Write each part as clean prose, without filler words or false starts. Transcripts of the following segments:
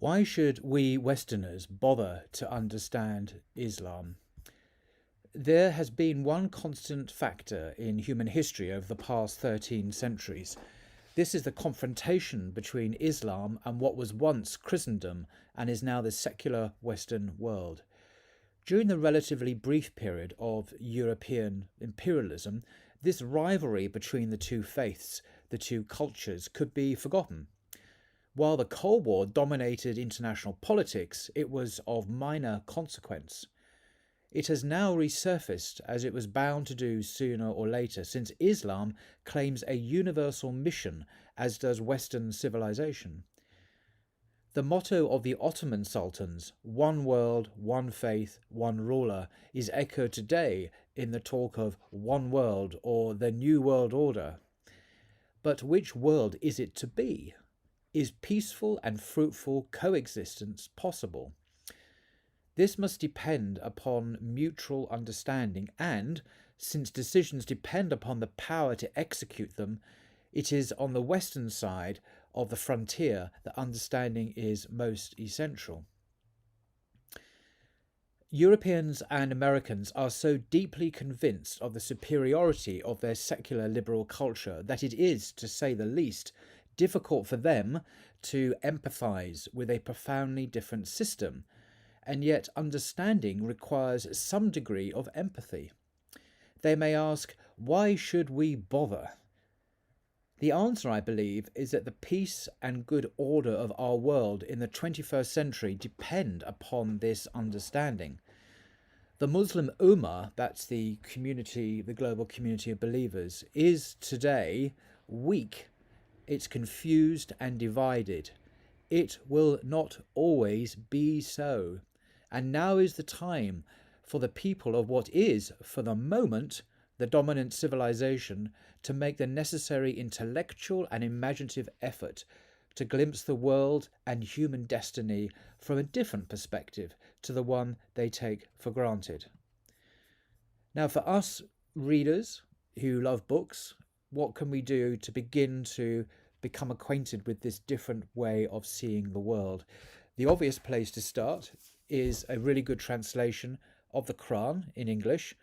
Why should we Westerners bother to understand Islam? There has been one constant factor in human history over the past 13 centuries. This is the confrontation between Islam and what was once Christendom and is now the secular Western world. During the relatively brief period of European imperialism, this rivalry between the two faiths, the two cultures, could be forgotten. While the Cold War dominated international politics, it was of minor consequence. It has now resurfaced, as it was bound to do sooner or later, since Islam claims a universal mission, as does Western civilization. The motto of the Ottoman sultans, one world, one faith, one ruler, is echoed today in the talk of one world or the New World Order. But which world is it to be? Is peaceful and fruitful coexistence possible? This must depend upon mutual understanding and, since decisions depend upon the power to execute them, it is on the Western side of the frontier that understanding is most essential. Europeans and Americans are so deeply convinced of the superiority of their secular liberal culture that it is, to say the least, difficult for them to empathise with a profoundly different system, and yet understanding requires some degree of empathy. They may ask, why should we bother? The answer, I believe, is that the peace and good order of our world in the 21st century depend upon this understanding. The Muslim Ummah, that's the community, the global community of believers, is today weak. It's confused and divided. It will not always be so. And now is the time for the people of what is, for the moment, the dominant civilization to make the necessary intellectual and imaginative effort to glimpse the world and human destiny from a different perspective to the one they take for granted. Now, for us readers who love books, what can we do to begin to become acquainted with this different way of seeing the world? The obvious place to start is a really good translation of the Qur'an in English.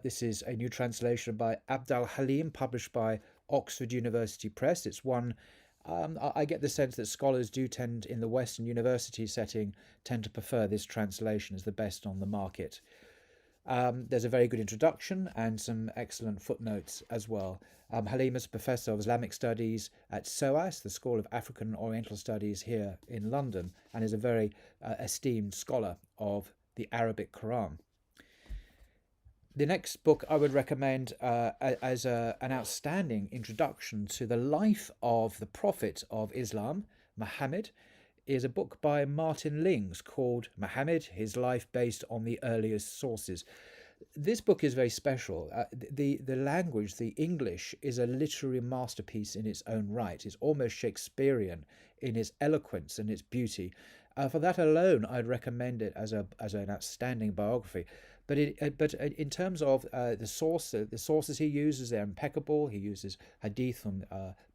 This is a new translation by Abdel Haleem, published by Oxford University Press. It's one I get the sense that scholars do tend, in the Western university setting, tend to prefer this translation as the best on the market. There's a very good introduction and some excellent footnotes as well. Haleem is a professor of Islamic Studies at SOAS, the School of African and Oriental Studies here in London, and is a very esteemed scholar of the Arabic Qur'an. The next book I would recommend as an outstanding introduction to the life of the Prophet of Islam, Muhammad, is a book by Martin Lings called Muhammad, His Life Based on the Earliest Sources. This book is very special. The language, the English, is a literary masterpiece in its own right. It's almost Shakespearean in its eloquence and its beauty. For that alone, I'd recommend it as an outstanding biography. But in terms of the sources he uses, they're impeccable. He uses hadith from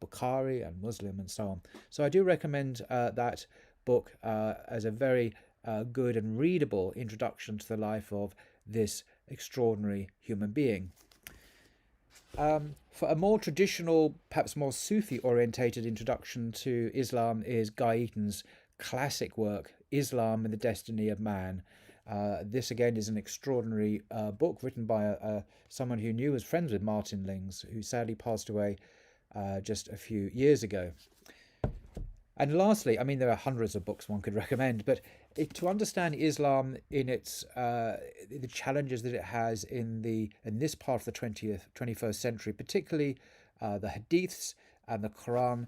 Bukhari and Muslim and so on. So I do recommend that book as a very good and readable introduction to the life of this extraordinary human being. For a more traditional, perhaps more Sufi-orientated introduction to Islam is Guy Eaton's classic work, Islam and the Destiny of Man. This again is an extraordinary book written by someone who knew was friends with Martin Lings, who sadly passed away just a few years ago. And lastly, I mean, there are hundreds of books one could recommend, but to understand Islam in its the challenges that it has in this part of the 21st century, particularly the Hadiths and the Quran,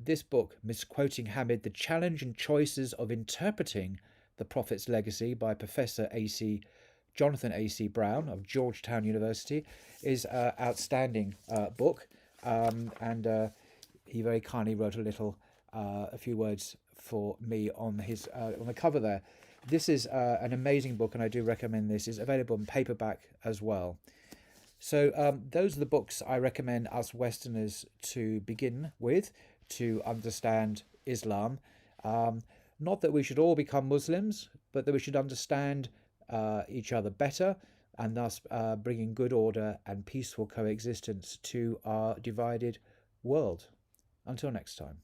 this book, Misquoting Hamid, The Challenge and Choices of Interpreting the Prophet's Legacy by Professor Jonathan A.C. Brown of Georgetown University, is an outstanding book, and he very kindly wrote a few words for me on the cover there. This is an amazing book, and I do recommend this. It's available in paperback as well. So those are the books I recommend us Westerners to begin with to understand Islam. Not that we should all become Muslims, but that we should understand each other better, and thus bringing good order and peaceful coexistence to our divided world. Until next time.